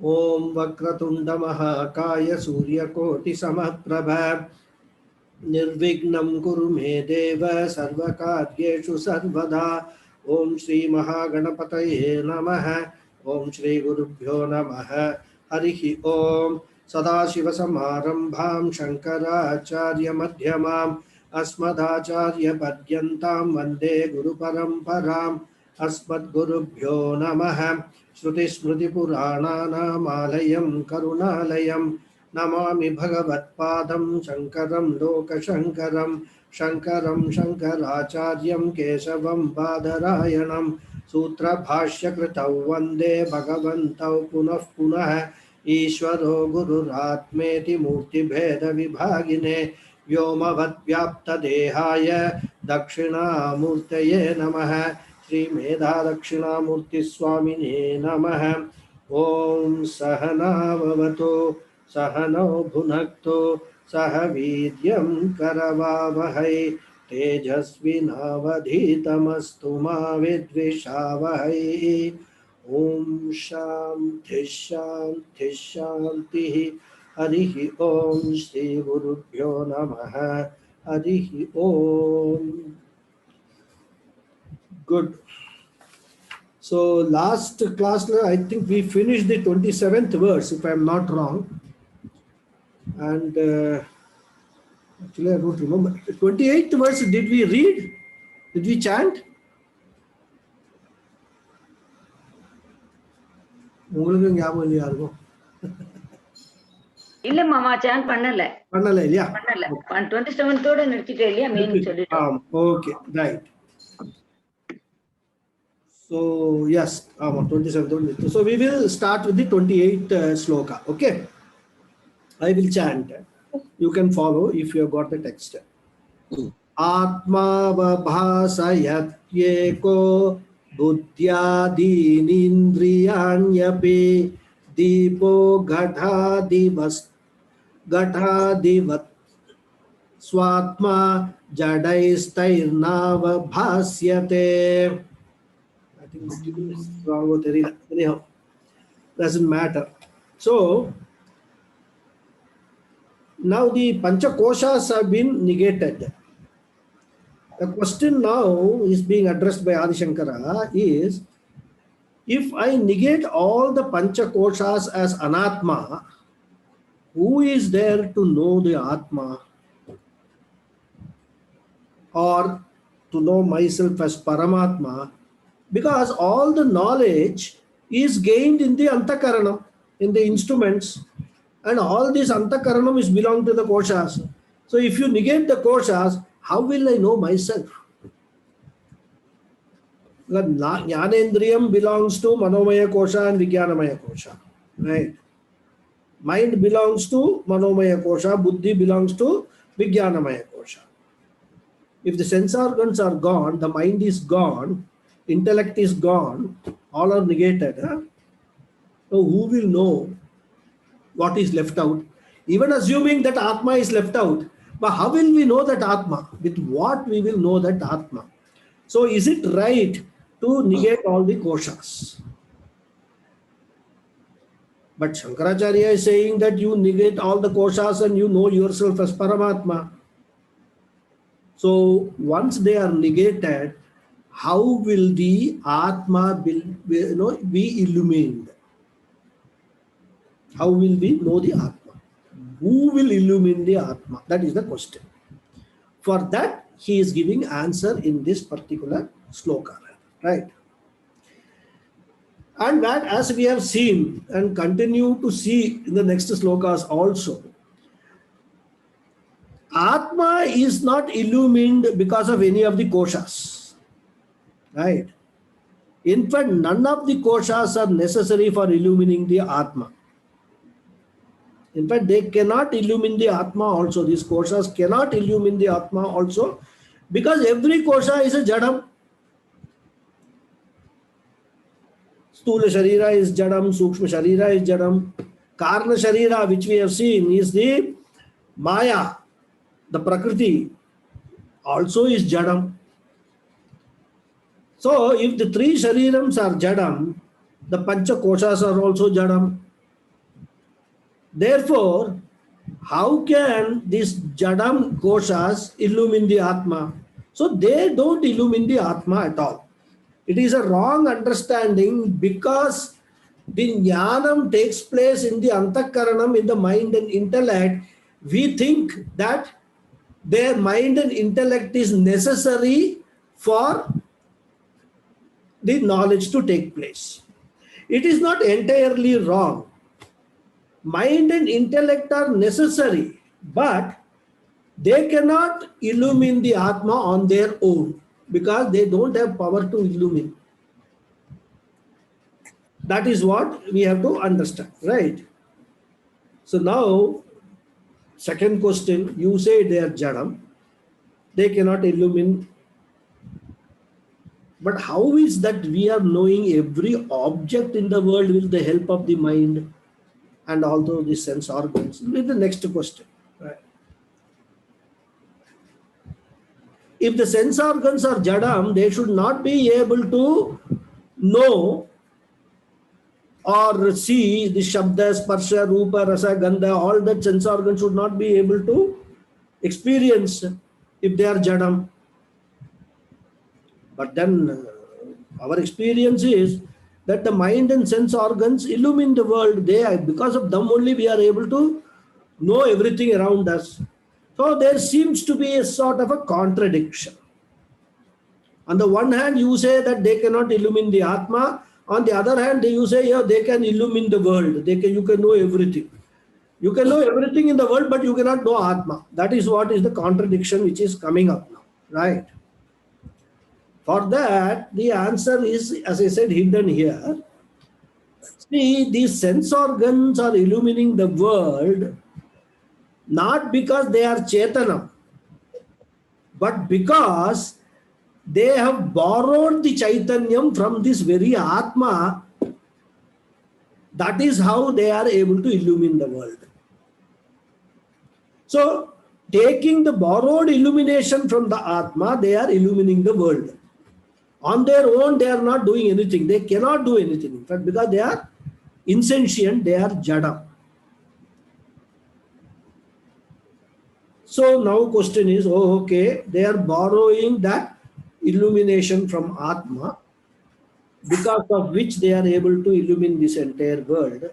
Om Vakratunda Mahakaya Suryakoti Samaprabha Nirvignam Kuru Me Deva Sarvakaryeshu Sarvada. Om Shri Mahaganapataye Namaha. Om Shri Gurubhyo Namaha. Harihi Om. Sadashiva Samarambham Shankaracharya Madhyamam Asmadacharya Padyantam Vande Guru Paramparam. Asmad Gurubhyo Namaha. Shruti Smriti Purananam Alayam Karunalayam Namami Bhagavatpadam Shankaram Lokashankaram Shankaram Shankaracharyam Kesavam Badarayanam Sutra Bhashya Kritau Vande Bhagavantau Punah Punah Ishvaro Gururatmeti Murti Bheda Vibhagine Vyomavad Vyapta Dehaya Dakshina Murtaye Namaha Sri Medha Dakshina Murti Swamine Namaha Om Sahana Vavato Sahano Bhunakto Sahavidyam Karavavahai Tejasvinavadhitamastu ma vidvishavahai. Om Shanti Shanti Shanti. Harihi Om Shri Gurubhyo Namaha. Harihi Om. Good. So last class, I think we finished the 27th verse, if I am not wrong. And actually, I don't remember. 28th verse, did we read? Did we chant? இல்ல மாமா San பண்ணல இல்லையா? 27th ஓட நிறுத்திட்டே இல்லையா? Main சொல்லிட்டோம். Okay, right. So yes, 27th. So we will start with the 28th sloka. Okay, I will chant. You can follow if you have got the text. Atma vabhasayat yeko buddhyadinindriyanyapi dipo ghadhadivat swatma jadaistairnava bhasyate. I think this is wrong. Anyhow, doesn't matter. So now the Pancha Koshas have been negated. The question now is being addressed by Adi Shankara is, if I negate all the Pancha Koshas as Anatma, who is there to know the Atma or to know myself as Paramatma? Because all the knowledge is gained in the Antakaranam, in the instruments, and all this Antakaranam is belong to the Koshas. So if you negate the Koshas, how will I know myself? Jnanendriyam belongs to Manomaya Kosha and Vijnanamaya Kosha. Right? Mind belongs to Manomaya Kosha, Buddhi belongs to Vijnanamaya Kosha. If the sense organs are gone, the mind is gone, intellect is gone, all are negated. So who will know what is left out? Even assuming that Atma is left out, but how will we know that Atma? With what we will know that Atma? So is it right to negate all the koshas? But Shankaracharya is saying that you negate all the koshas and you know yourself as Paramatma. So once they are negated, how will the Atma be illumined? How will we know the Atma? Who will illumine the Atma? That is the question. For that, he is giving answer in this particular sloka. Right? And that, as we have seen and continue to see in the next slokas also, Atma is not illumined because of any of the koshas. Right? In fact, none of the koshas are necessary for illumining the Atma. In fact, they cannot illumine the Atma also. These koshas cannot illumine the Atma also, because every kosha is a jadam. Stula Sharira is jadam, Sukshma Sharira is jadam. Karna Sharira, which we have seen, is the Maya, the Prakriti, also is jadam. So, if the three Sharirams are jadam, the Pancha Koshas are also jadam. Therefore, how can these Jadam koshas illumine the Atma? So they don't illumine the Atma at all. It is a wrong understanding because the jnanam takes place in the antakaranam, in the mind and intellect. We think that their mind and intellect is necessary for the knowledge to take place. It is not entirely wrong. Mind and intellect are necessary, but they cannot illumine the Atma on their own because they don't have power to illumine. That is what we have to understand, right? So now, second question, you say they are Jadam, they cannot illumine. But how is that we are knowing every object in the world with the help of the mind and also the sense organs? With the next question, right? If the sense organs are Jadam, they should not be able to know or see the Shabda, Sparsha, Rupa, Rasa, Gandha, all that sense organs should not be able to experience if they are Jadam. But then our experience is that the mind and sense organs illumine the world. Because of them only we are able to know everything around us. So there seems to be a sort of a contradiction. On the one hand, you say that they cannot illumine the Atma. On the other hand, you say, yeah, they can illumine the world. You can know everything. You can know everything in the world, but you cannot know Atma. That is what is the contradiction which is coming up now, right? For that, the answer is, as I said, hidden here. See, these sense organs are illumining the world not because they are Chetanam, but because they have borrowed the Chaitanyam from this very Atma. That is how they are able to illumine the world. So, taking the borrowed illumination from the Atma, they are illumining the world. On their own, they are not doing anything. They cannot do anything. In fact, because they are insentient, they are Jada. So now question is, okay, they are borrowing that illumination from Atma, because of which they are able to illumine this entire world.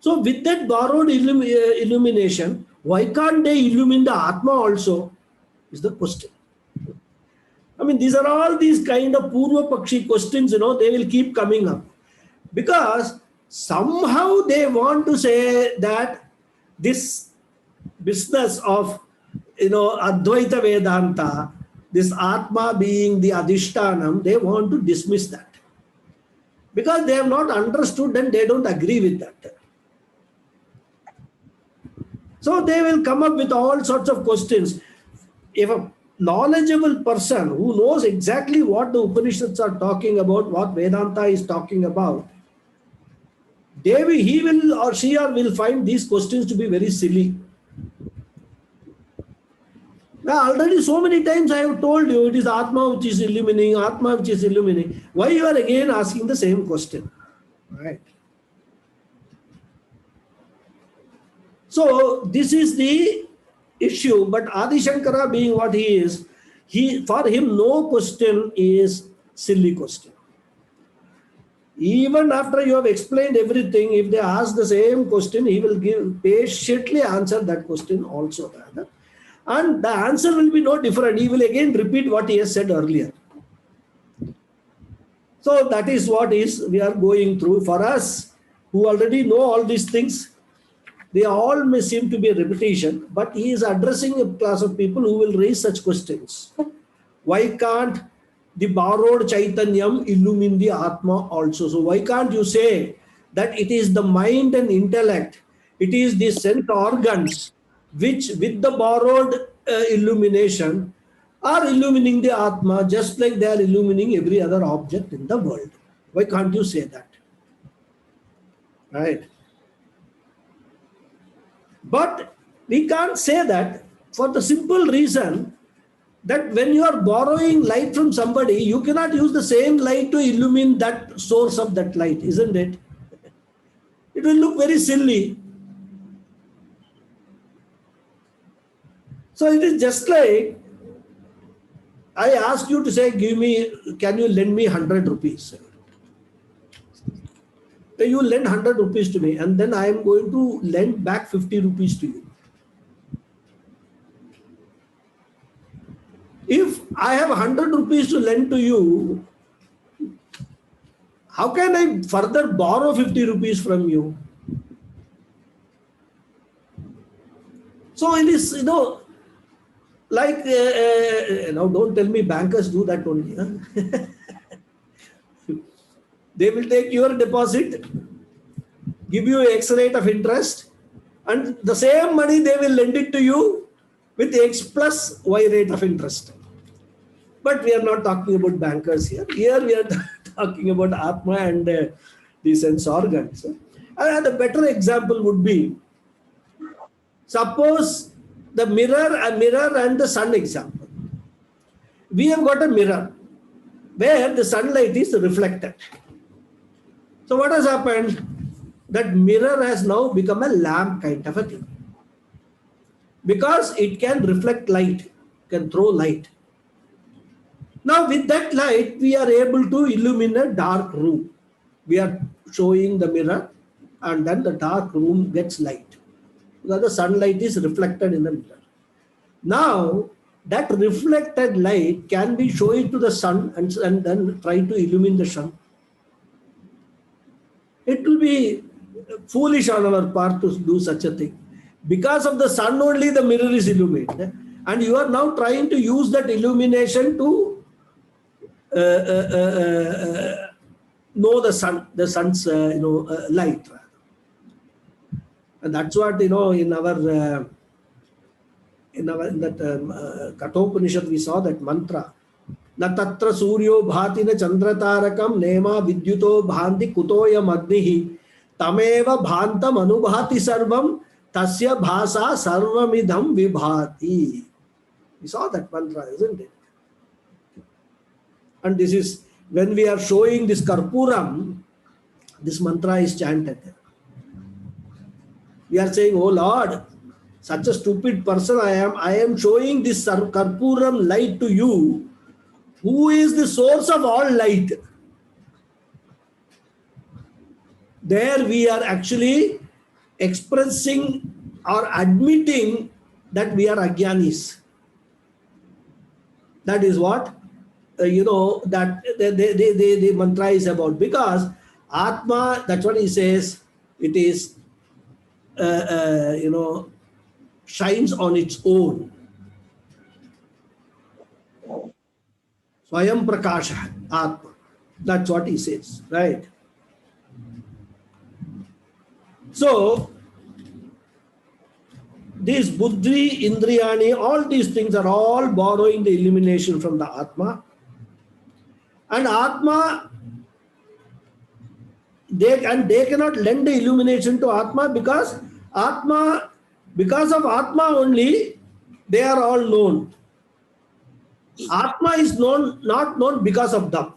So with that borrowed illumination, why can't they illumine the Atma also, is the question. I mean, these are all these kind of Purva Pakshi questions, they will keep coming up. Because somehow they want to say that this business of, Advaita Vedanta, this Atma being the Adhishtanam, they want to dismiss that. Because they have not understood and they don't agree with that. So they will come up with all sorts of questions. If a knowledgeable person who knows exactly what the Upanishads are talking about, what Vedanta is talking about, he will or she will find these questions to be very silly. Now, already so many times I have told you it is Atma which is illumining, Atma which is illumining. Why you are again asking the same question? Right. So this is the issue, but Adi Shankara being what he is, for him no question is silly question. Even after you have explained everything, if they ask the same question, he will patiently answer that question also. And the answer will be no different. He will again repeat what he has said earlier. So that is what we are going through. For us, who already know all these things, they all may seem to be a repetition, but he is addressing a class of people who will raise such questions. Why can't the borrowed Chaitanyam illumine the Atma also? So why can't you say that it is the mind and intellect, it is the sense organs, which with the borrowed illumination are illumining the Atma, just like they are illumining every other object in the world? Why can't you say that? Right? But we can't say that for the simple reason that when you are borrowing light from somebody, you cannot use the same light to illumine that source of that light, isn't it? It will look very silly. So it is just like I ask you to say, can you lend me 100 rupees? You lend 100 rupees to me, and then I am going to lend back 50 rupees to you. If I have 100 rupees to lend to you, how can I further borrow 50 rupees from you? So it is, like, now don't tell me bankers do that only. Huh? They will take your deposit, give you X rate of interest, and the same money they will lend it to you with X plus Y rate of interest. But we are not talking about bankers here. Here we are talking about Atma and the sense organs. And a better example would be, suppose a mirror and the sun example. We have got a mirror where the sunlight is reflected. So what has happened? That mirror has now become a lamp kind of a thing. Because it can reflect light, can throw light. Now with that light, we are able to illumine a dark room. We are showing the mirror, and then the dark room gets light. Because the sunlight is reflected in the mirror. Now, that reflected light can be shown to the sun and then try to illumine the sun. It will be foolish on our part to do such a thing. Because of the sun only the mirror is illuminated. And you are now trying to use that illumination to know the sun's light. And that's what, in that Kathopanishad we saw that mantra. Na tatra suryo bhati na chandratarakam nema vidyuto bhanti kutoyam agnihi tameva bhantam anubhati sarvam tasya bhasa sarvamidham vibhati. We saw that mantra, isn't it? And this is when we are showing this Karpuram, this mantra is chanted. We are saying, oh Lord, such a stupid person I am showing this Karpuram light to you, who is the source of all light. There we are actually expressing or admitting that we are Ajnanis. That is what, that the mantra is about. Because Atma, that's what he says, it is, shines on its own. Swayam Prakasha, Atma. That's what he says, right? So, these Buddhi, Indriyani, all these things are all borrowing the illumination from the Atma. And Atma, they cannot lend the illumination to Atma because of Atma only, they are all known. Atma is not known because of them.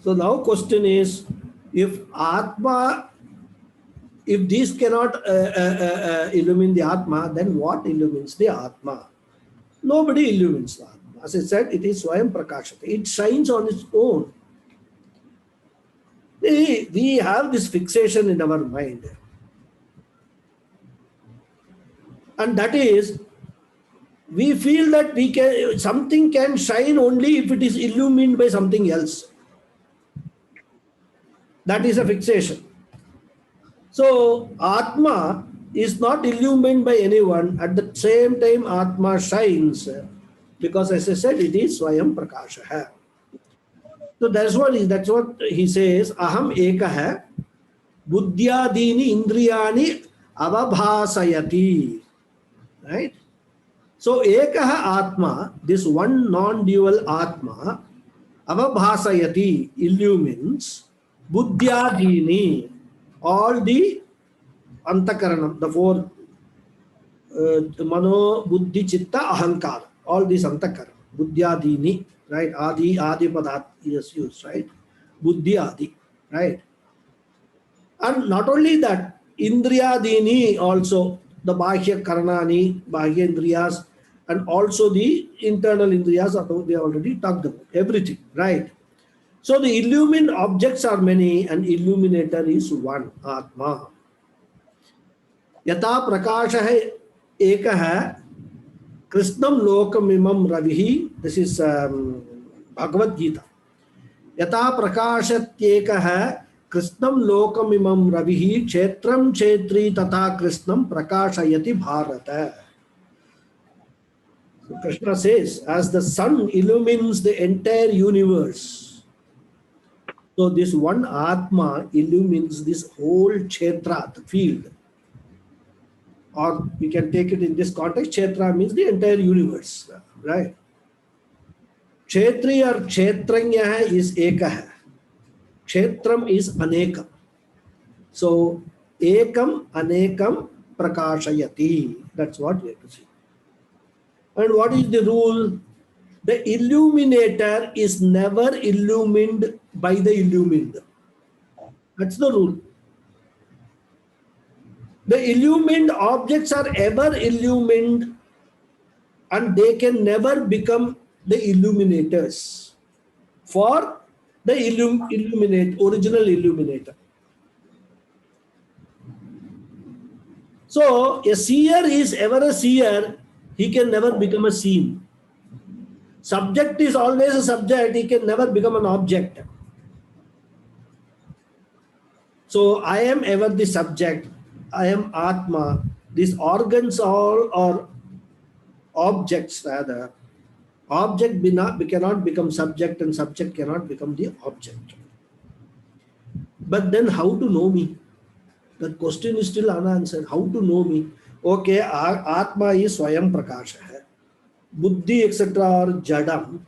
So now question is, if these cannot illumine the Atma, then what illumines the Atma? Nobody illumines the Atma. As I said, it is Swayam Prakashate. It shines on its own. We have this fixation in our mind. And that is, we feel that something can shine only if it is illumined by something else. That is a fixation. So, Atma is not illumined by anyone. At the same time, Atma shines. Because as I said, it is Swayam Prakasha. So that's what he says. Aham ekaha buddhyadini indriyani avabhasayati. Right? So ekaha Atma, this one non-dual Atma, avabhasayati, illumines buddhyadini, all the antakaranam, the four mano, buddhi, chitta, ahankara, all these antakaranam, buddhyadini, right? Adi padat is used, right? Buddhi adi, right? And not only that, indriyadini also, the Bahya Karanani, Bahya Indriyas, and also the internal Indriyas, they already talked about everything, right? So the illumined objects are many and illuminator is one, Atma. Yata prakasha ekah Krishnam lokamimam ravihi. This is Bhagavad Gita. Yata prakashatyekah Krishnam lokamimam ravihi kshetram kshetri tata Krishnam prakashayati bharata. So Krishna says, as the sun illumines the entire universe, so this one Atma illumines this whole kshetra, the field. Or we can take it in this context, kshetra means the entire universe, right? Kshetri or kshetranya is ekah. Kshetram is anekam. So ekam anekam prakashayati. That's what we have to see. And what is the rule? The illuminator is never illumined by the illumined. That's the rule. The illumined objects are ever illumined and they can never become the illuminators for the original illuminator. So a seer is ever a seer, he can never become a seen. Subject is always a subject, he can never become an object. So I am ever the subject, I am Atma. These organs all are objects rather. Object cannot become subject and subject cannot become the object. But then how to know me? That question is still unanswered. How to know me? Okay, Atma is Swayam Prakasha. Buddhi etc. are Jadam.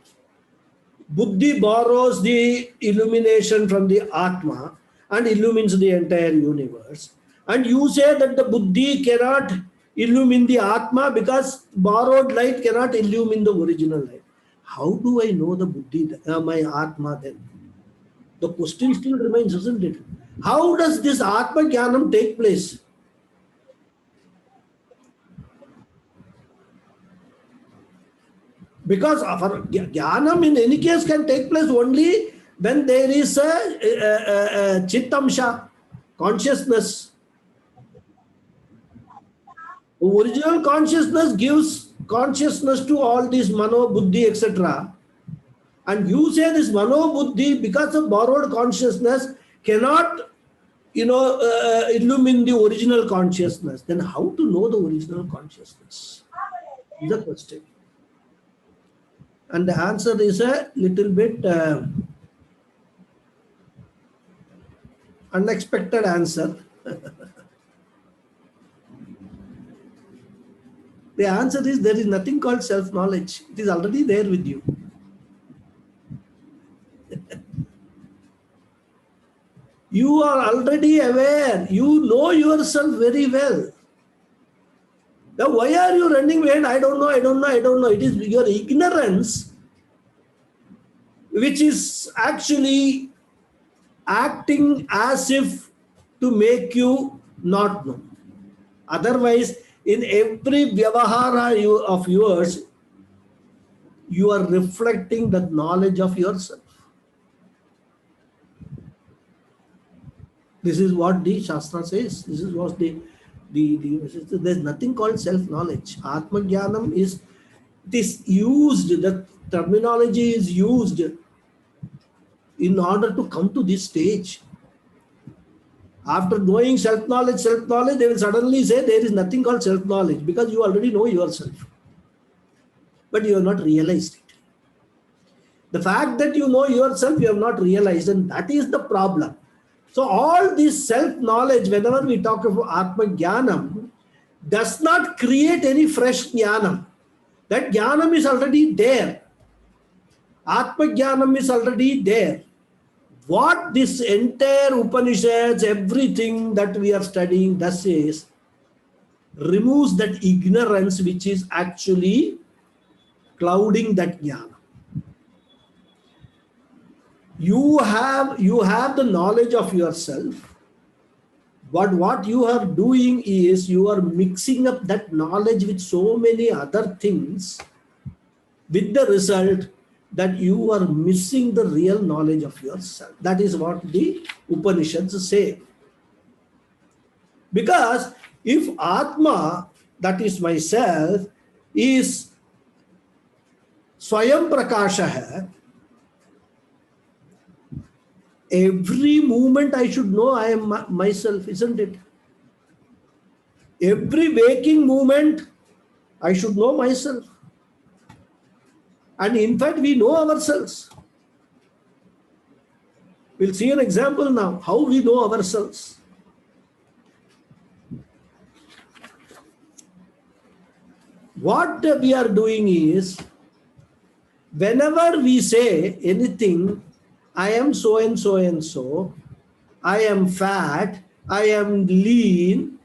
Buddhi borrows the illumination from the Atma and illumines the entire universe. And you say that the Buddhi cannot illumine the Atma because borrowed light cannot illumine the original light. How do I know the Buddhi, my Atma then? The question still remains, isn't it? How does this Atma Jnanam take place? Because Jnanam in any case can take place only when there is a Chittamsha, consciousness. Original consciousness gives consciousness to all these Mano, Buddhi, etc. And you say this Mano, Buddhi, because of borrowed consciousness, cannot, illumine the original consciousness. Then how to know the original consciousness? Is the question. And the answer is a little bit unexpected answer. The answer is there is nothing called self-knowledge. It is already there with you. You are already aware. You know yourself very well. Now, why are you running behind? I don't know. It is your ignorance which is actually acting as if to make you not know. Otherwise, in every vyavahara of yours, you are reflecting the knowledge of yourself. This is what the Shastra says. This is what there's nothing called self-knowledge. Atma Jnanam is used, the terminology is used in order to come to this stage. After knowing self-knowledge, they will suddenly say there is nothing called self-knowledge because you already know yourself. But you have not realized it. The fact that you know yourself, you have not realized, and that is the problem. So all this self-knowledge, whenever we talk about Atma Jnanam, does not create any fresh Jnanam. That Jnanam is already there. Atma Jnanam is already there. What this entire Upanishads, everything that we are studying does is removes that ignorance which is actually clouding that Jnana. You have the knowledge of yourself, But what you are doing is you are mixing up that knowledge with so many other things, with the result that you are missing the real knowledge of yourself. That is what the Upanishads say. Because if Atma, that is myself, is Swayam Prakasha hai, every moment I should know I am myself, isn't it? Every waking moment I should know myself. And in fact, we know ourselves. We'll see an example now, how we know ourselves. What we are doing is, whenever we say anything, I am so and so and so, I am fat, I am lean,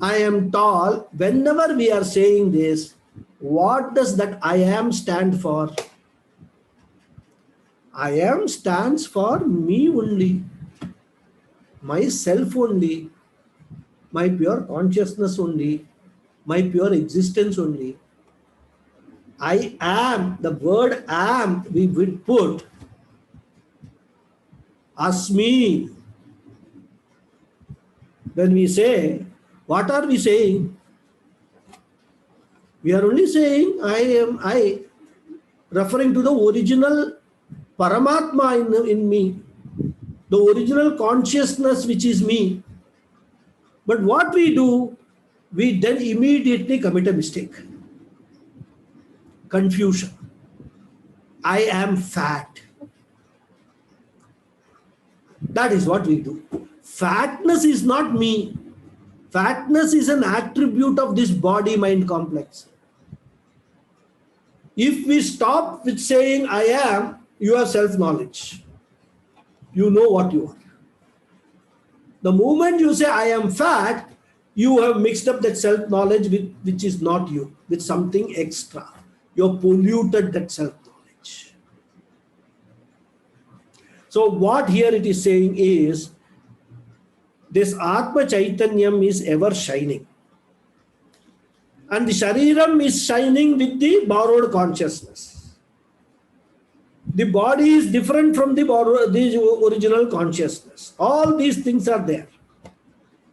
I am tall, whenever we are saying this, what does that I am stand for? I am stands for me only, myself only, my pure consciousness only, my pure existence only. I am, the word am, we would put asmi. When we say, what are we saying? We are only saying I am I, referring to the original Paramatma in me, the original consciousness which is me. But what we do, we then immediately commit a mistake. Confusion. I am fat. That is what we do. Fatness is not me. Fatness is an attribute of this body-mind complex. If we stop with saying I am, you have self-knowledge. You know what you are. The moment you say I am fat, you have mixed up that self-knowledge with which is not you, with something extra. You have polluted that self-knowledge. So what here it is saying is, this Atma Chaitanyam is ever shining. And the Shariram is shining with the borrowed consciousness. The body is different from the original consciousness. All these things are there.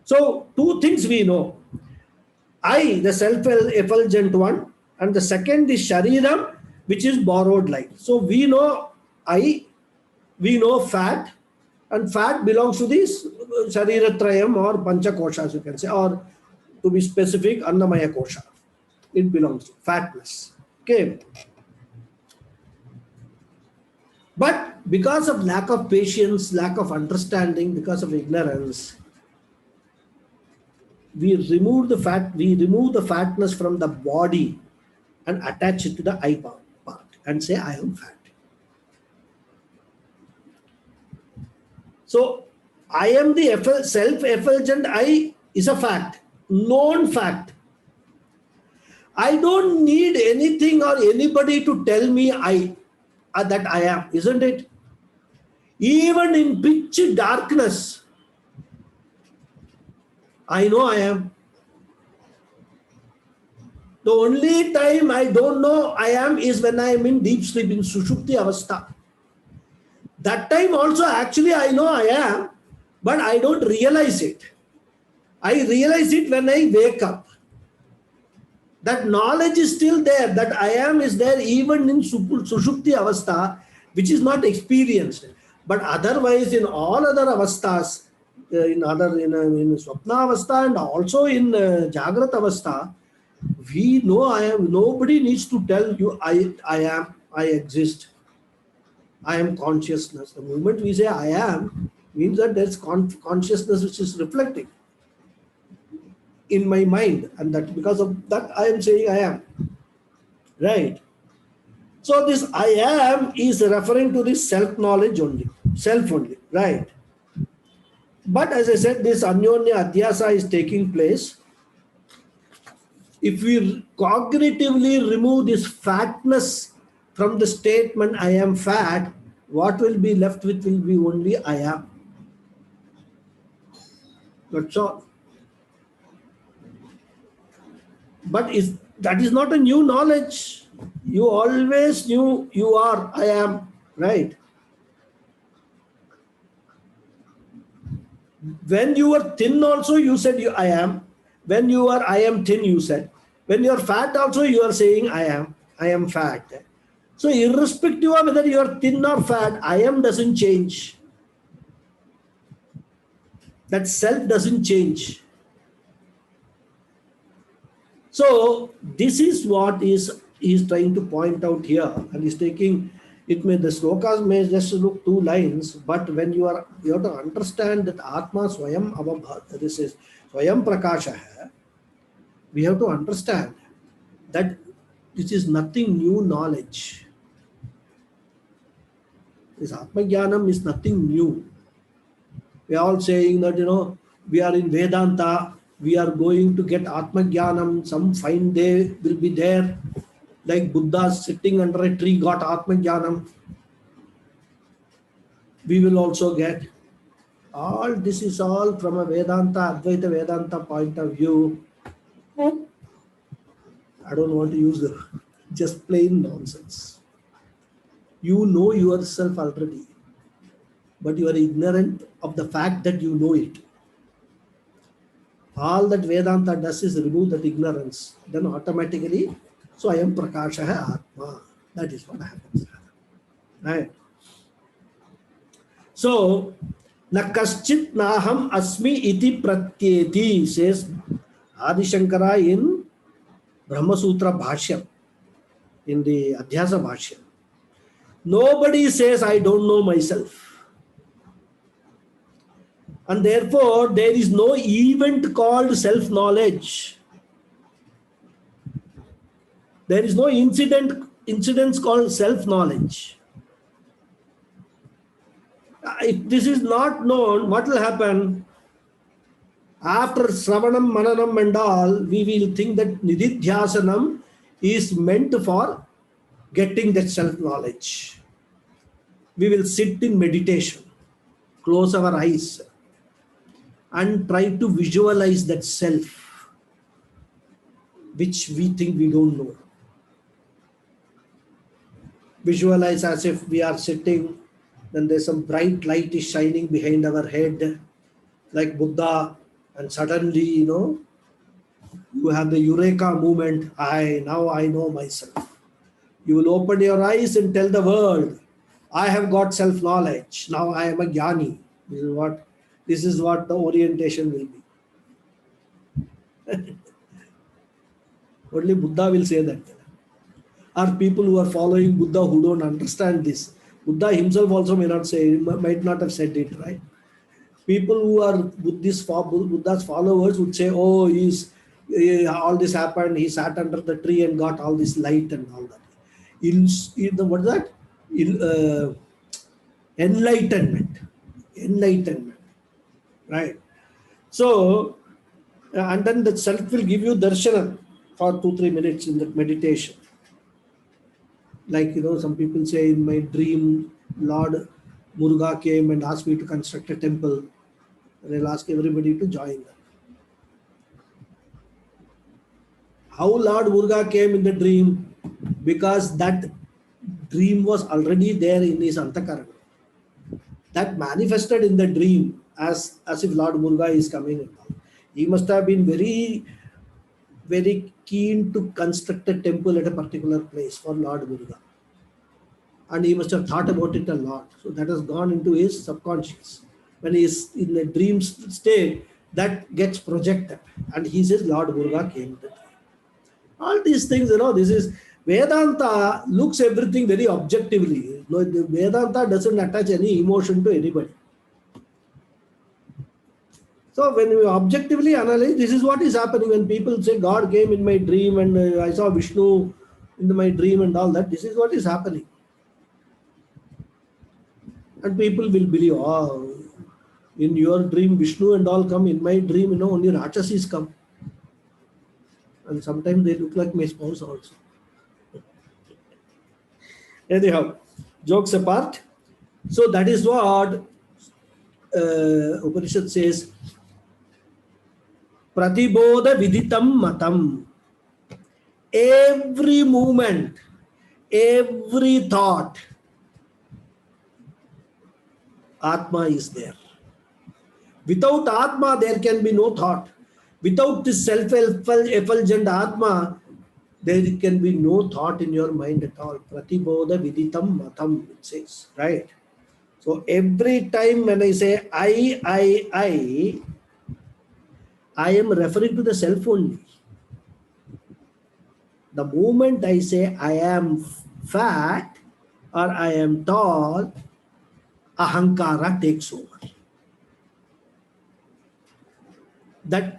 So two things we know. I, the self-effulgent one, and the second is Shariram, which is borrowed life. So we know I, we know fat, and fat belongs to this Shariratrayam or Pancha Koshas, you can say, or to be specific, Annamaya Kosha. It belongs to fatness. Okay. But because of lack of patience, lack of understanding, because of ignorance, we remove the fatness from the body and attach it to the I part and say I am fat. So I am the self-effulgent I is a fact, known fact. I don't need anything or anybody to tell me that I am, isn't it? Even in pitch darkness, I know I am. The only time I don't know I am is when I am in deep sleep, in Sushupti Avastha. That time also actually I know I am, but I don't realize it. I realize it when I wake up. That knowledge is still there, that I am is there even in Sushupti Avastha, which is not experienced. But otherwise in all other avasthas, in Swapna Avastha and also in Jagrat Avastha, we know I am. Nobody needs to tell you I am, I exist. I am consciousness. The moment we say I am, means that there's consciousness which is reflecting in my mind, and that because of that I am saying I am. Right? So this I am is referring to this self-knowledge only, self only, right? But as I said, this Anyonya Adhyasa is taking place. If we cognitively remove this fatness from the statement I am fat, what will be left with will be only I am. That's all. But that is not a new knowledge. You always knew you are, I am, right? When you were thin also, you said I am. When you are I am thin, you said. When you are fat also, you are saying I am fat. So irrespective of whether you are thin or fat, I am doesn't change. That self doesn't change. So this is what he's trying to point out here, and he's taking it. May the slokas may just look two lines, but when you have to understand that Atma Swayam Avabhat, this is Swayam Prakasha hai, we have to understand that this is nothing new knowledge. This Atma Jnanam is nothing new. We are all saying that, we are in Vedanta, we are going to get Atma Jnanam, some fine day will be there. Like Buddha sitting under a tree got Atma Jnanam. We will also get. All this is all from a Vedanta, Advaita Vedanta point of view. I don't want to use the just plain nonsense. You know yourself already, but you are ignorant of the fact that you know it. All that Vedanta does is remove that ignorance. Then automatically, so I am Prakasha Atma. That is what happens. Right? So, na kaschit naham asmi iti pratyeti, says Adi Shankara in Brahma Sutra Bhashyam, in the Adhyasa Bhashyam. Nobody says I don't know myself. And therefore, there is no event called self-knowledge. There is no incidents called self-knowledge. If this is not known, what will happen? After Sravanam, Mananam and all, we will think that Nididhyasanam is meant for getting that self-knowledge. We will sit in meditation, close our eyes, and try to visualize that self, which we think we don't know. Visualize as if we are sitting, then there's some bright light is shining behind our head, like Buddha, and suddenly, you have the eureka moment. Now I know myself. You will open your eyes and tell the world, I have got self-knowledge. Now I am a jnani. This is what the orientation will be. Only Buddha will say that. Or people who are following Buddha who don't understand this. Buddha himself also might not have said it, right? People who are Buddha's followers would say, oh, all this happened, he sat under the tree and got all this light and all that. What is that? Enlightenment, right? So, and then the self will give you darshanam for 2-3 minutes in that meditation. Like, some people say, in my dream, Lord Muruga came and asked me to construct a temple. And I'll ask everybody to join them. How Lord Muruga came in the dream? Because that dream was already there in his Antakarana. That manifested in the dream as if Lord Muruga is coming. He must have been very, very keen to construct a temple at a particular place for Lord Muruga. And he must have thought about it a lot. So that has gone into his subconscious. When he is in a dream state, that gets projected. And he says, Lord Muruga came. All these things, this is Vedanta looks everything very objectively. The Vedanta doesn't attach any emotion to anybody. So when we objectively analyze, this is what is happening when people say God came in my dream and I saw Vishnu in my dream and all that. This is what is happening. And people will believe, oh, in your dream Vishnu and all come, in my dream, only Rakshasis come. And sometimes they look like my spouse also. Anyhow, jokes apart. So that is what Upanishad says. Pratibodha viditam matam. Every movement, every thought, Atma is there. Without Atma, there can be no thought. Without this self-effulgent Atma, there can be no thought in your mind at all. Pratibodha viditam matam, it says, right? So every time when I say I am referring to the self only. The moment I say I am fat or I am tall, ahankara takes over. That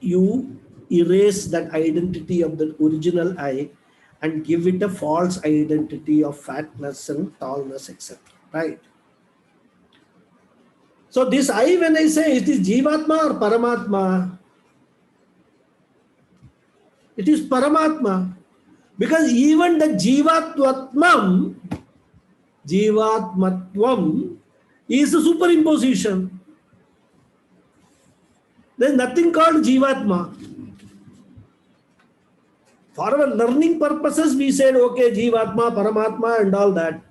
you erase that identity of the original I and give it a false identity of fatness and tallness, etc. Right? So this I, when I say it is Jivatma or Paramatma, it is Paramatma. Because even the Jivatmatvam is a superimposition. There is nothing called Jivatma. For our learning purposes, we said, okay, Jivatma, Paramatma and all that.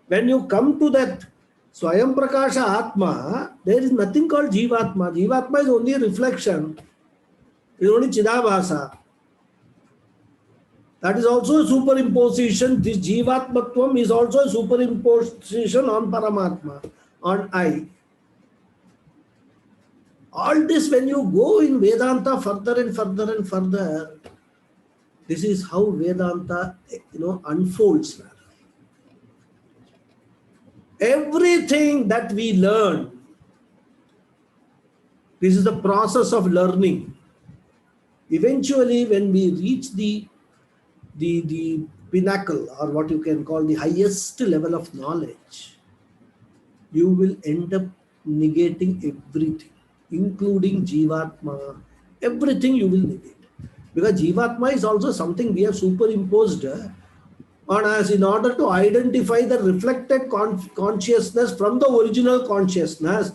When you come to that Swayam Prakasha Atma, there is nothing called Jivatma. Jivatma is only a reflection. It is only Chidabhasa. That is also a superimposition. This Jivatmatvam is also a superimposition on Paramatma, on I. All this, when you go in Vedanta further and further and further, this is how Vedanta, unfolds. Everything that we learn, this is the process of learning. Eventually, when we reach the pinnacle, or what you can call the highest level of knowledge, you will end up negating everything, including Jivatma. Everything you will negate. Because Jivatma is also something we have superimposed on us in order to identify the reflected consciousness from the original consciousness.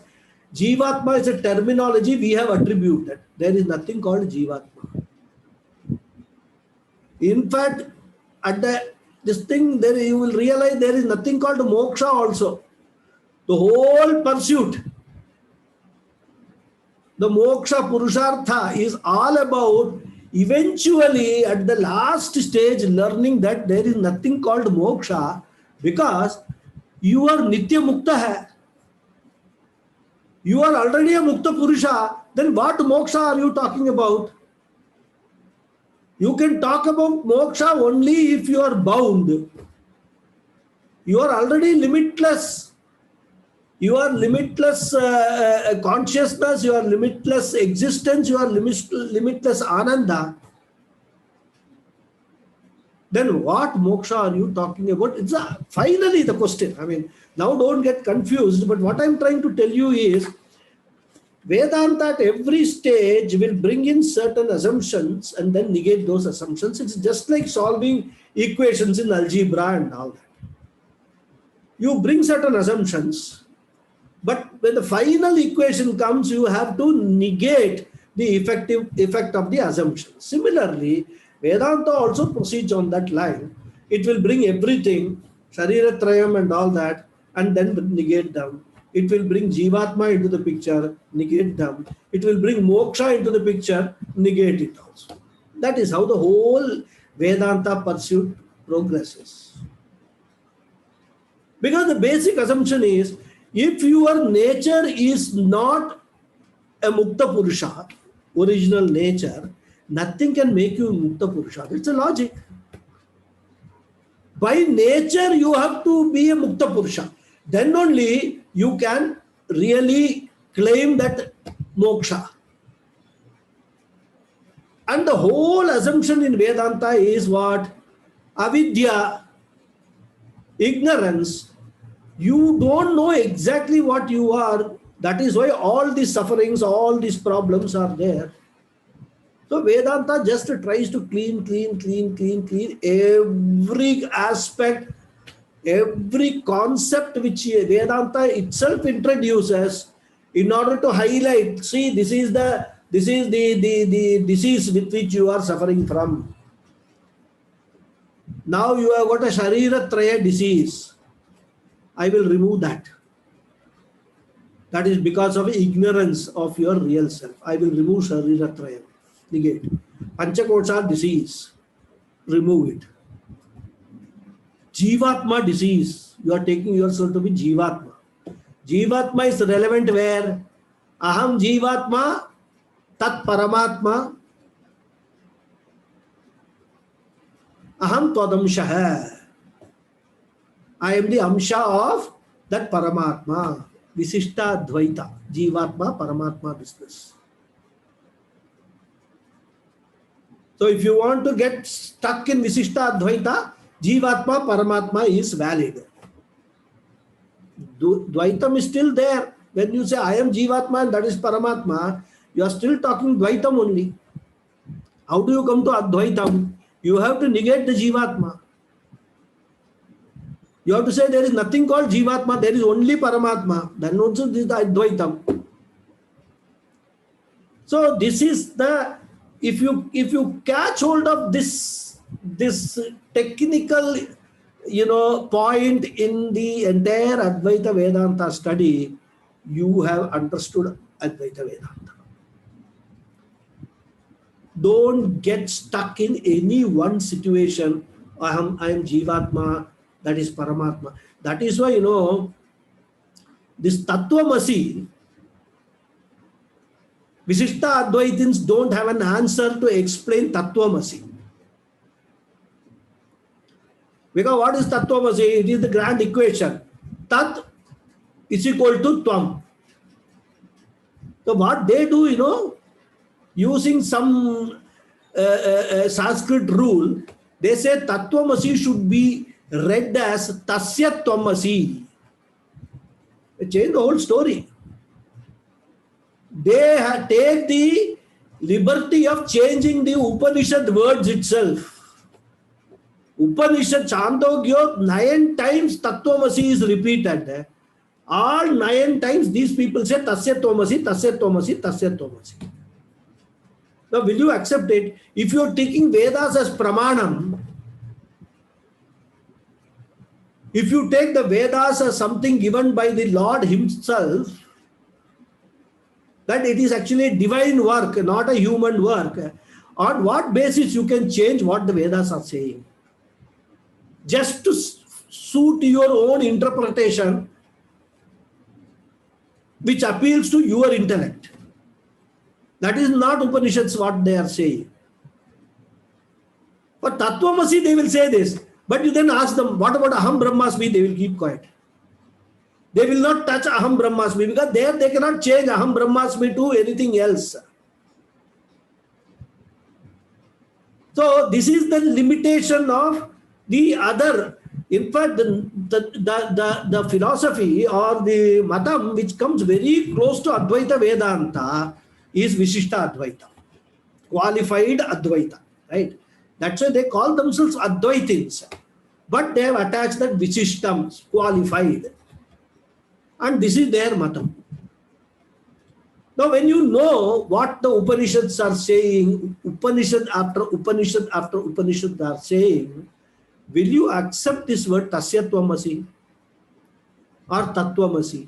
Jivatma is a terminology we have attributed. There is nothing called Jivatma. In fact, at this thing, there you will realize there is nothing called moksha also. The whole pursuit, the moksha purushartha, is all about eventually at the last stage learning that there is nothing called moksha, because you are nitya mukta hai. You are already a mukta purusha. Then what moksha are you talking about? You can talk about moksha only if you are bound. You are already limitless. You are limitless consciousness, you are limitless existence, you are limitless ananda. Then what moksha are you talking about? It's finally the question. I mean, now don't get confused, but what I'm trying to tell you is, Vedanta at every stage will bring in certain assumptions and then negate those assumptions. It's just like solving equations in algebra and all that. You bring certain assumptions, but when the final equation comes, you have to negate the effect of the assumption. Similarly, Vedanta also proceeds on that line. It will bring everything, Shariratrayam and all that, and then negate them. It will bring Jivatma into the picture, negate them. It will bring Moksha into the picture, negate it also. That is how the whole Vedanta pursuit progresses. Because the basic assumption is, if your nature is not a Mukta Purusha, original nature, nothing can make you Mukta Purusha. It's a logic. By nature, you have to be a Mukta Purusha. Then only you can really claim that moksha. And the whole assumption in Vedanta is what? Avidya, ignorance. You don't know exactly what you are. That is why all these sufferings, all these problems are there. So Vedanta just tries to clean every aspect, every concept which Vedanta itself introduces in order to highlight, see, this is the This is the disease with which you are suffering from. Now you have got a Sharira Traya disease. I will remove that. That is because of ignorance of your real self. I will remove Sharira Traya. Negate. Panchakosha disease. Remove it. Jivatma disease. You are taking yourself to be Jivatma. Jivatma is relevant where? Aham Jivatma Tat Paramatma Aham Twadamshaha. I am the Amsha of that Paramatma. Visishta Advaita. Jivatma Paramatma business. So if you want to get stuck in Visishta Advaita, Jivatma Paramatma is valid. Dvaitam is still there. When you say I am Jivatma and that is Paramatma, you are still talking Dvaitam only. How do you come to Advaitam? You have to negate the Jivatma. You have to say there is nothing called Jivatma, there is only Paramatma. Then also this is the Advaitam. So this is the, if you catch hold of this technical point in the entire Advaita Vedanta study, you have understood Advaita Vedanta. Don't get stuck in any one situation. I am Jivatma, that is Paramatma. That is why, this Tattvamasi, Visishta Advaitins don't have an answer to explain Tattvamasi. Because what is Tattvamasi? It is the grand equation. Tat is equal to Tvam. So what they do, using some Sanskrit rule, they say Tattvamasi should be read as Tasya Tvamasi. They change the whole story. They take the liberty of changing the Upanishad words itself. Upanishad Chandogya 9 times Tattvamasi is repeated. All 9 times these people say Tasya Tvamasi, Tasya Tvamasi, Tasya Tvamasi. Now will you accept it? If you are taking Vedas as Pramanam, if you take the Vedas as something given by the Lord himself, that it is actually a divine work, not a human work, on what basis you can change what the Vedas are saying? Just to suit your own interpretation, which appeals to your intellect. That is not Upanishads what they are saying. For Tattvamasi they will say this, but you then ask them, what about Aham Brahmasmi? They will keep quiet. They will not touch Aham Brahmasmi because there they cannot change Aham Brahmasmi to anything else. So this is the limitation of the other. In fact, the philosophy or the matam which comes very close to Advaita Vedanta is Vishishta Advaita, qualified Advaita, right? That's why they call themselves Advaitins, but they have attached that Vishishtam, qualified, and this is their matam. Now when you know what the Upanishads are saying, Upanishad after Upanishad after Upanishad are saying, will you accept this word Tasya Tvamasi or Tattvamasi?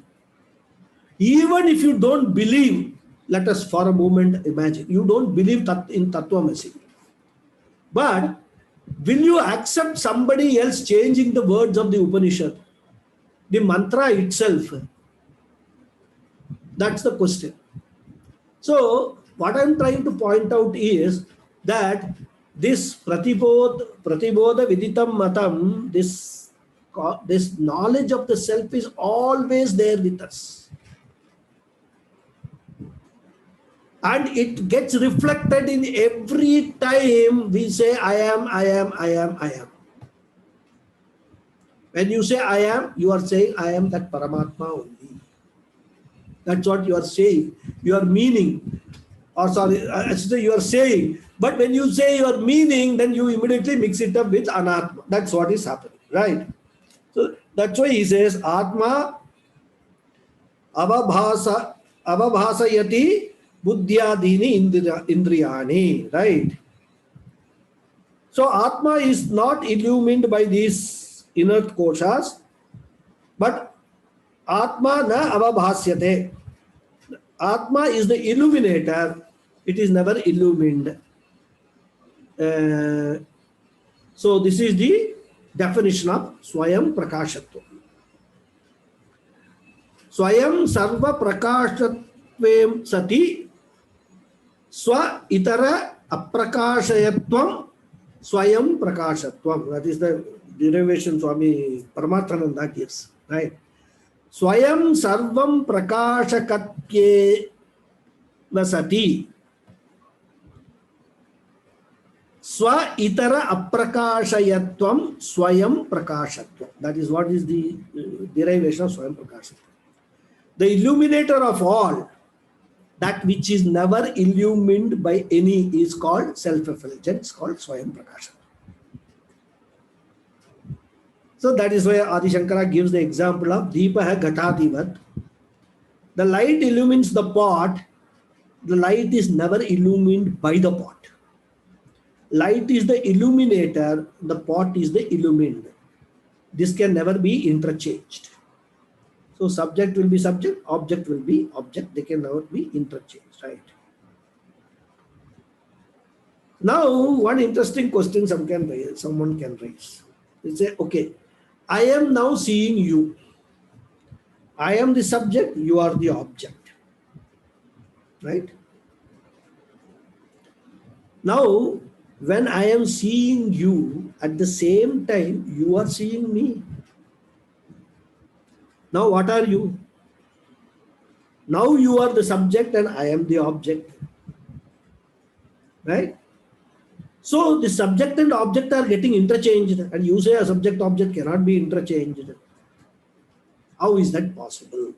Even if you don't believe, let us for a moment imagine, you don't believe in Tattvamasi. But will you accept somebody else changing the words of the Upanishad? The mantra itself? That's the question. So what I'm trying to point out is that this Pratibodha Viditam Matam, this knowledge of the self is always there with us. And it gets reflected in every time we say, I am, I am, I am, I am. When you say I am, you are saying, I am that Paramatma only. That's what you are saying. You are meaning. Or sorry, you are saying. But when you say your meaning, then you immediately mix it up with Anatma. That's what is happening, right? So that's why he says, Atma avabhasayati buddhyadini indriyani, right? So Atma is not illumined by these inner koshas, but Atma na avabhasyate. Atma is the illuminator, it is never illumined. So this is the definition of Swayam Prakashatva. Swayam Sarva Prakashatvam Sati Swa Itara Aprakashayatvam Swayam Prakashatvam. That is the derivation Swami Paramathananda gives, right? Swayam Sarvam Prakashakatye Vasati Swa Itara Aprakashayatvam Swayam Prakashatvam. That is what is the derivation of Swayam Prakashatvam. The illuminator of all, that which is never illumined by any, is called self-effulgence, called Swayam Prakashatvam. So that is why Adi Shankara gives the example of Deepaha Ghatadivat. The light illumines the pot, the light is never illumined by the pot. Light is the illuminator, the pot is the illumined. This can never be interchanged. So subject will be subject, object will be object. They can never be interchanged, right? Now, one interesting question someone can raise. They say, okay, I am now seeing you. I am the subject, you are the object, right? Now, when I am seeing you, at the same time, you are seeing me. Now, what are you? Now you are the subject and I am the object, right? So the subject and object are getting interchanged, and you say a subject object cannot be interchanged. How is that possible?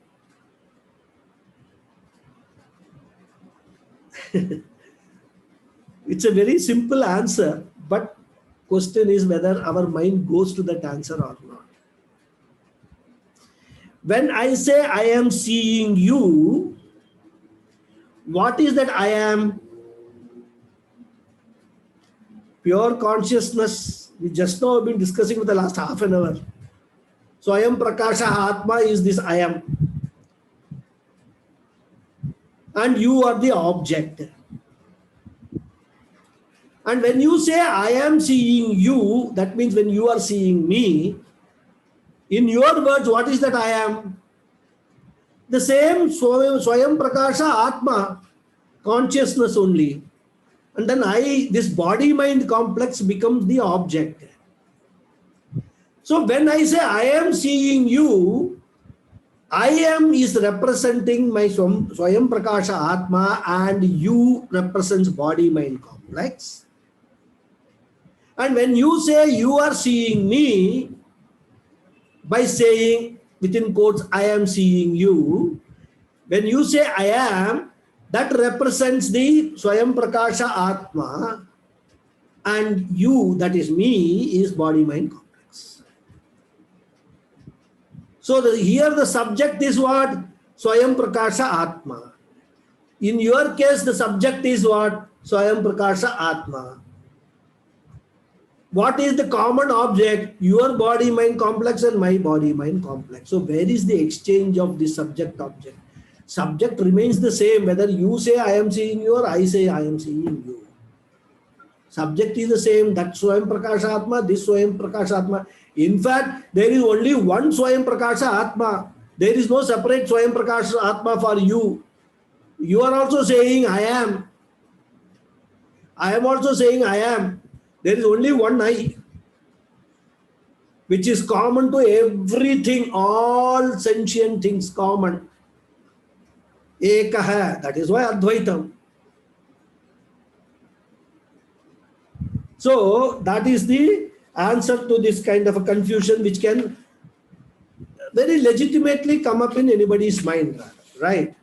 It's a very simple answer, but question is whether our mind goes to that answer or not. When I say I am seeing you, what is that I am? Pure consciousness. We just now have been discussing for the last half an hour. So I am Prakasha, Atma is this I am. And you are the object. And when you say I am seeing you, that means when you are seeing me, in your words, what is that I am? The same Swayam Prakasha Atma, consciousness only. And then this body-mind complex becomes the object. So when I say I am seeing you, I am is representing my Swayam Prakasha Atma and you represents body-mind complex. And when you say you are seeing me, by saying within quotes, I am seeing you, when you say I am, that represents the Swayam Prakasha Atma, and you, that is me, is body-mind complex. So here the subject is what? Swayam Prakasha Atma. In your case, the subject is what? Swayam Prakasha Atma. What is the common object? Your body-mind complex and my body-mind complex. So where is the exchange of the subject-object? Subject remains the same whether you say I am seeing you or I say I am seeing you. Subject is the same. That Swayam Prakasha Atma, this Swayam Prakasha Atma. In fact, there is only one Swayam Prakasha Atma. There is no separate Swayam Prakasha Atma for you. You are also saying I am. I am also saying I am. There is only one I, which is common to everything, all sentient things common. Ekaha, that is why Advaitam. So that is the answer to this kind of a confusion which can very legitimately come up in anybody's mind, right?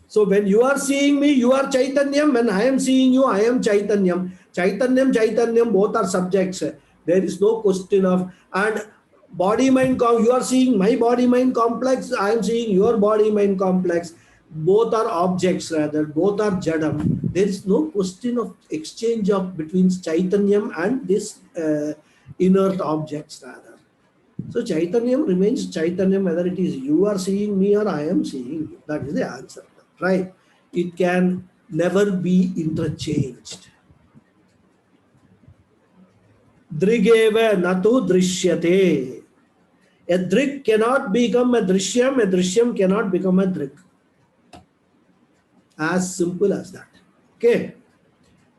So when you are seeing me, you are Chaitanyam. When I am seeing you, I am Chaitanyam. Chaitanyam, both are subjects. There is no question of, and body-mind, you are seeing my body-mind complex, I am seeing your body-mind complex. both are objects, rather, both are jadam. There is no question of exchange of between Chaitanyam and this inert objects, rather. So Chaitanyam remains Chaitanyam, whether it is you are seeing me or I am seeing you. That is the answer, right? It can never be interchanged. Drigeva natu drishyate. A drik cannot become a drishyam cannot become a drik. As simple as that. Okay.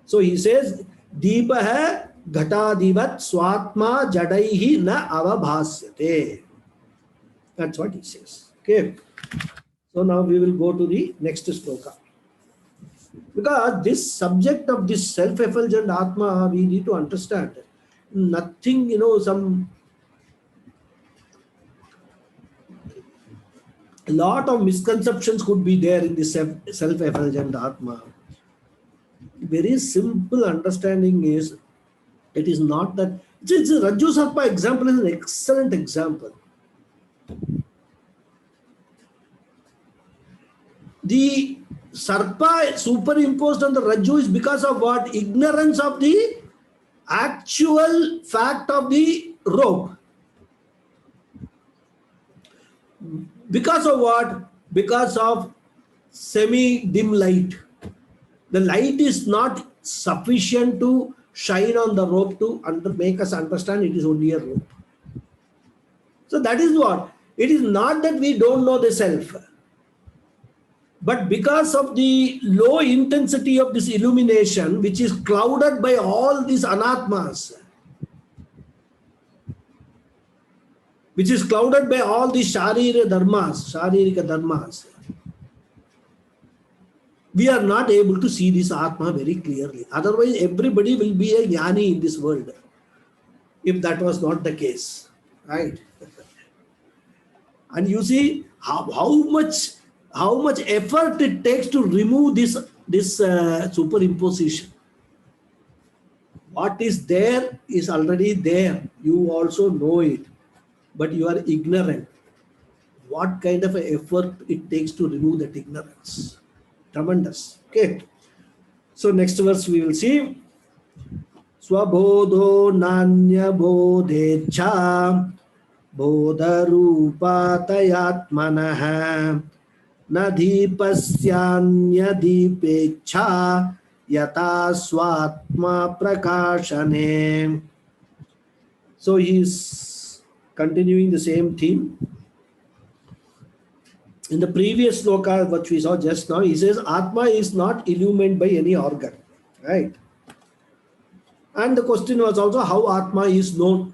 So he says, Deepa hai ghatadivat swatma jadaihi na avabhasyate. That's what he says. Okay. So now we will go to the next sloka. Because this subject of this self-effulgent Atma, we need to understand. Nothing, a lot of misconceptions could be there in this self-effulgent Atma. Very simple understanding is, it is not that. It's a Rajju Sarpa example is an excellent example. The Sarpa superimposed on the Rajju is because of what? Ignorance of the actual fact of the rope. Because of what? Because of semi-dim light. The light is not sufficient to shine on the rope to make us understand it is only a rope. So that is what? It is not that we don't know the self. But because of the low intensity of this illumination, which is clouded by all these anatmas, which is clouded by all these sharirika dharmas, we are not able to see this Atma very clearly. Otherwise, everybody will be a jnani in this world, if that was not the case, right? And you see how much effort it takes to remove this superimposition. What is there is already there. You also know it, but you are ignorant. What kind of effort it takes to remove that ignorance? Tremendous. Okay. So next verse we will see. Swabodho nanya bodhecha bodha rupa tayatmanaha nadhipasyanya dipecha yata swatma prakashane. So he is continuing the same theme. In the previous sloka, which we saw just now, he says Atma is not illumined by any organ, right? And the question was also how Atma is known.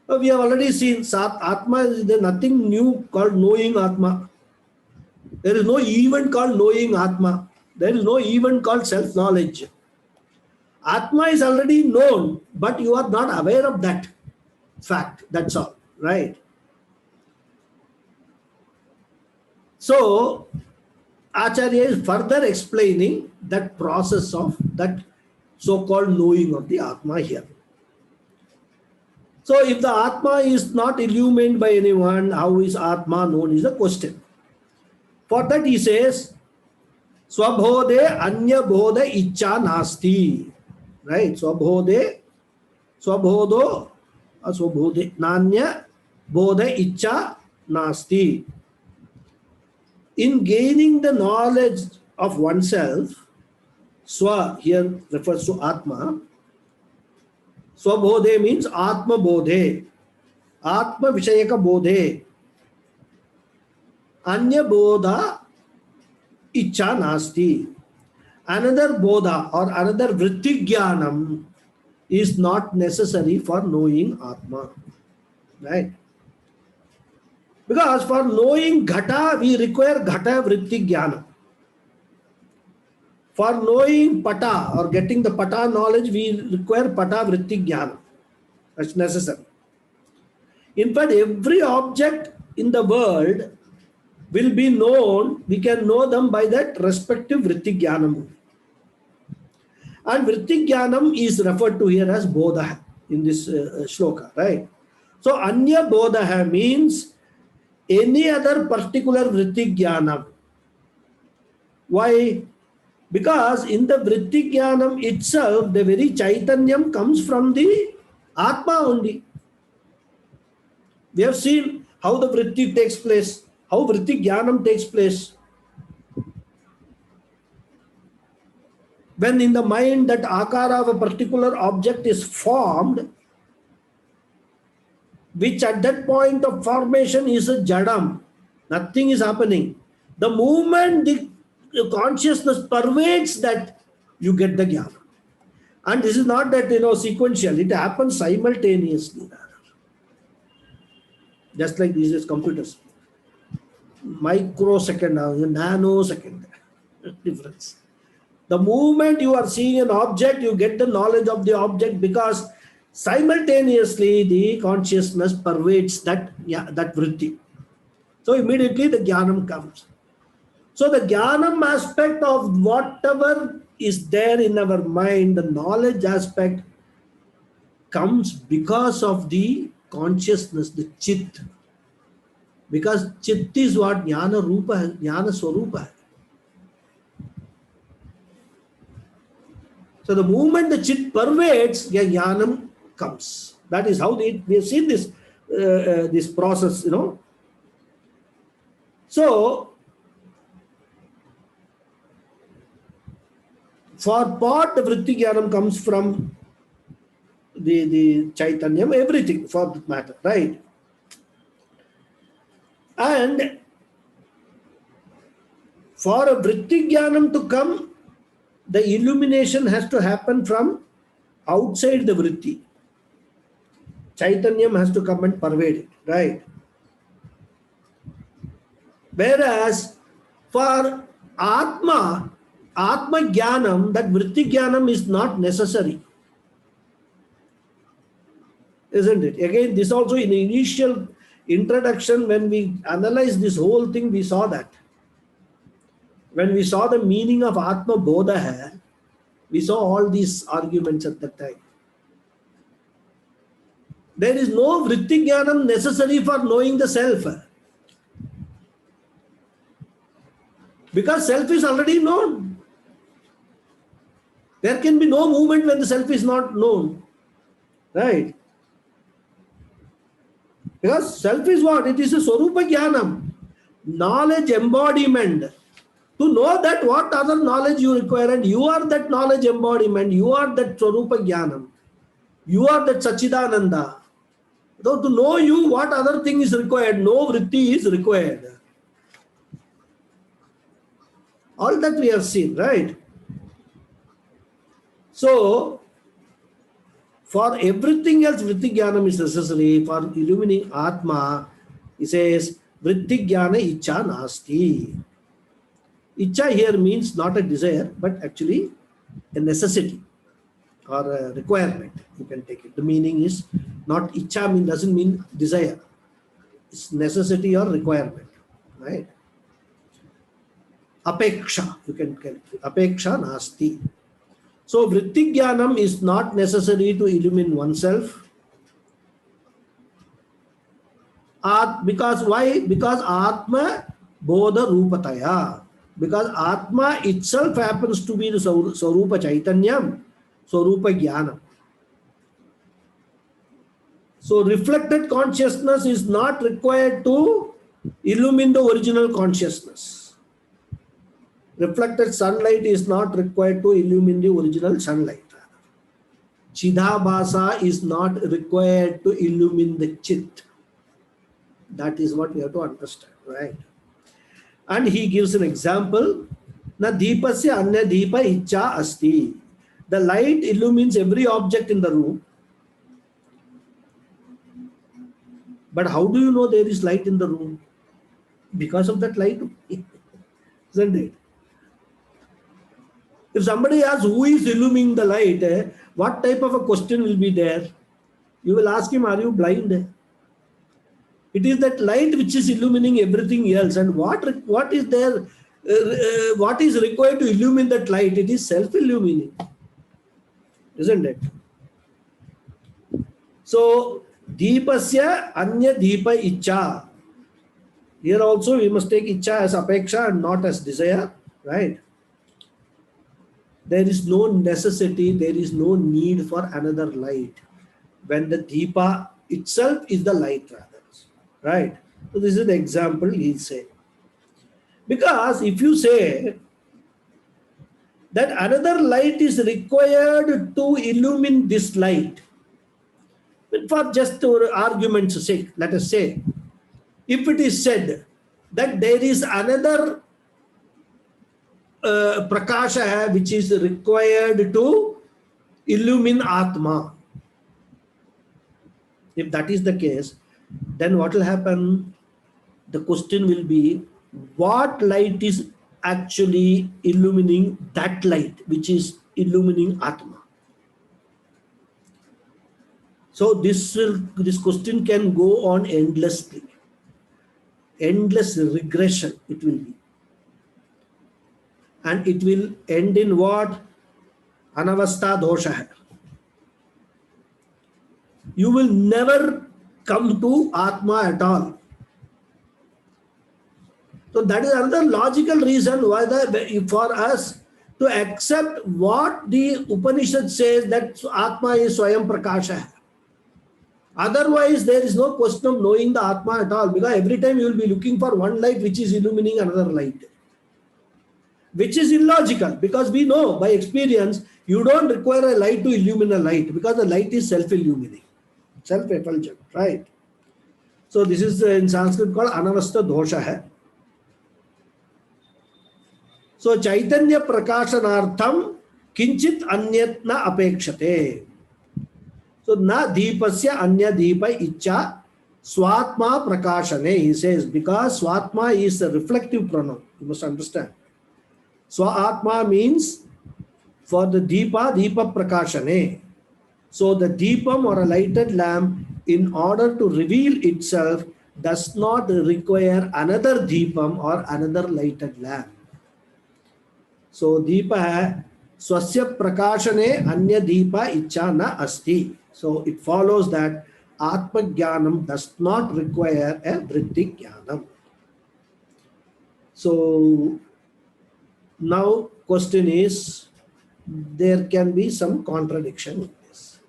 We have already seen Atma is there nothing new called knowing Atma. There is no event called knowing Atma. There is no event called self-knowledge. Atma is already known, but you are not aware of that fact. That's all, right? So, Acharya is further explaining that process of that so-called knowing of the Atma here. So, if the Atma is not illumined by anyone, how is Atma known is the question. For that he says, Swabhode anya bodha icha nasti. Right? Swabhode nanya bodha icha nasti. In gaining the knowledge of oneself, Swa here refers to Atma. Swabodhe means Atma Bodhe. Atma Vishayaka Bodhe. Anya Bodha Icha Nasti. Another Bodha or another Vrittigyanam is not necessary for knowing Atma. Right? Because for knowing Ghata, we require Ghata Vrittigyanam. For knowing Pata or getting the Pata knowledge, we require Pata Vrittigyanam. That's necessary. In fact, every object in the world will be known, we can know them by that respective Vrittigyanam. And Vrittigyanam is referred to here as Bodha in this shloka, right? So, Anya Bodha means any other particular vritti jnanam. Why? Because in the vritti jnanam itself, the very chaitanyam comes from the Atma only. We have seen how the vritti takes place, how vritti jnanam takes place. When in the mind that akara of a particular object is formed, which at that point of formation is a jadam, nothing is happening. The moment the consciousness pervades that, you get the jnana. And this is not that, sequential, it happens simultaneously. Just like this is computers. Microsecond, nanosecond difference. The moment you are seeing an object, you get the knowledge of the object because simultaneously the consciousness pervades that vritti. So immediately the jnanam comes. So the jnanam aspect of whatever is there in our mind, the knowledge aspect comes because of the consciousness, the chit. Because chit is what jnana rupa hai, jnana swarupa hai. So the moment the chit pervades, jnanam comes. That is how we have seen this this process, So for part, the vritti jnanam comes from the chaitanyam, everything for that matter, right? And for a vritti jnanam to come, the illumination has to happen from outside the vritti. Chaitanyam has to come and pervade it, right? Whereas for Atma jnanam, that vritti jnanam is not necessary. Isn't it? Again, this also in the initial introduction, when we analyzed this whole thing, we saw that. When we saw the meaning of Atma Bodha hai, we saw all these arguments at that time. There is no vritti jnanam necessary for knowing the self. Because self is already known. There can be no movement when the self is not known. Right? Because self is what? It is a swarupa jnanam. Knowledge embodiment. To know that what other knowledge you require, and you are that knowledge embodiment, you are that swarupa jnanam. You are that Sachidananda. So to know you, what other thing is required? No vritti is required. All that we have seen, right? So, for everything else, vritti jnanam is necessary. For illumining Atma, he says, vritti jnana icha nasti. Icha here means not a desire, but actually a necessity or a requirement. You can take it. The meaning is not icha doesn't mean desire. It's necessity or requirement, right? Apeksha, you can call it. Apeksha nasti. So vritti jnanam is not necessary to illumine oneself. Because why? Because Atma Bodha Rupataya. Because Atma itself happens to be the Swarupa Chaitanyam, Swarupa Jnanam. So reflected consciousness is not required to illumine the original consciousness. Reflected sunlight is not required to illumine the original sunlight. Chidabhasa is not required to illumine the chit. That is what we have to understand, right? And he gives an example. Na deepasya anya deepa icha asti. The light illumines every object in the room. But how do you know there is light in the room? Because of that light, isn't it? If somebody asks who is illumining the light, what type of a question will be there? You will ask him, are you blind? It is that light which is illumining everything else. And what is there? What is required to illumine that light? It is self-illumining, isn't it? So, deepasya anya deepa icha. Here also we must take icha as apeksha and not as desire, right? There is no necessity, there is no need for another light when the deepa itself is the light rather, right? So this is the example he said. Because if you say that another light is required to illumine this light, for just argument's sake, let us say, if it is said that there is another prakasha which is required to illumine Atma, if that is the case, then what will happen? The question will be, what light is actually illumining that light which is illumining Atma? So this question can go on endlessly. Endless regression it will be. And it will end in what? Anavastha dosha. You will never come to Atma at all. So that is another logical reason why for us to accept what the Upanishad says, that Atma is Swayam Prakasha. Otherwise, there is no question of knowing the Atma at all, because every time you will be looking for one light which is illumining another light, which is illogical, because we know by experience you don't require a light to illumine a light, because the light is self-illumining, self-effulgent, right? So this is in Sanskrit called Anavastha dosha hai. So Chaitanya Prakashanartham kinchit anyat na apekshate. So na deepasya anya deepa icha swatma prakashane, he says, because swatma is a reflective pronoun. You must understand. Swatma means for the deepa prakashane. So the deepam or a lighted lamp, in order to reveal itself, does not require another deepam or another lighted lamp. So deepa swasya prakashane anya deepa icha na asti. So it follows that Atma Jnanam does not require a Vritti Jnanam. So now question is, there can be some contradiction in this.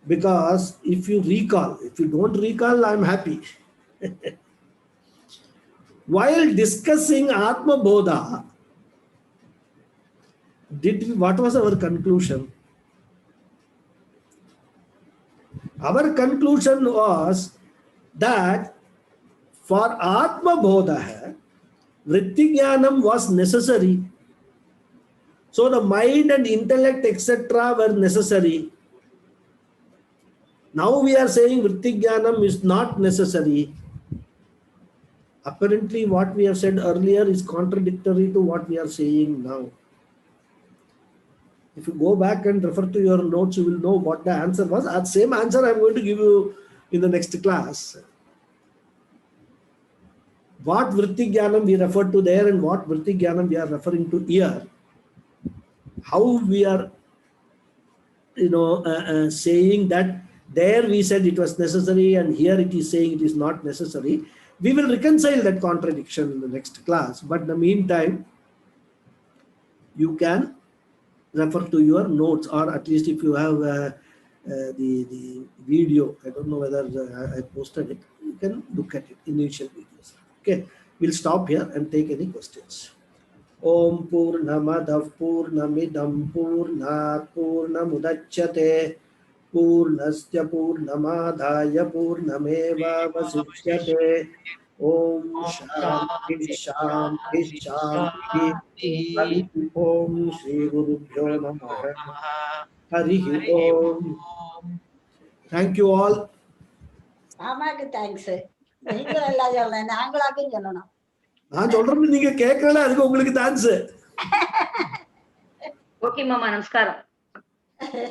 Because if you recall, if you don't recall, I'm happy. While discussing Atma Bodha, what was our conclusion? Our conclusion was that for Atma Bodha, Vritti Jnanam was necessary. So the mind and intellect, etc., were necessary. Now we are saying Vritti Jnanam is not necessary. Apparently, what we have said earlier is contradictory to what we are saying now. If you go back and refer to your notes, you will know what the answer was. That same answer I am going to give you in the next class. What Vritti Jnanam we referred to there and what Vritti Jnanam we are referring to here. How we are, saying that there we said it was necessary and here it is saying it is not necessary. We will reconcile that contradiction in the next class. But in the meantime, you can refer to your notes, or at least if you have the video, I don't know whether I posted it, you can look at it, initial videos. Okay, we'll stop here and take any questions. Om Purnamadav Purnamidam Purnat Purnamudachyate Purnasya Purnamadhaya Purnameva Vasishyate. Om Shanti Shanti Shanti. Hari Om Shri Gurubhyo Namaha. Hari Om. Thank you all. Thanks. நான் சொல்றது நீங்க கேட்கல, அதுக்கு உங்களுக்கு thanks. Okay மாமா, நமஸ்காரம்.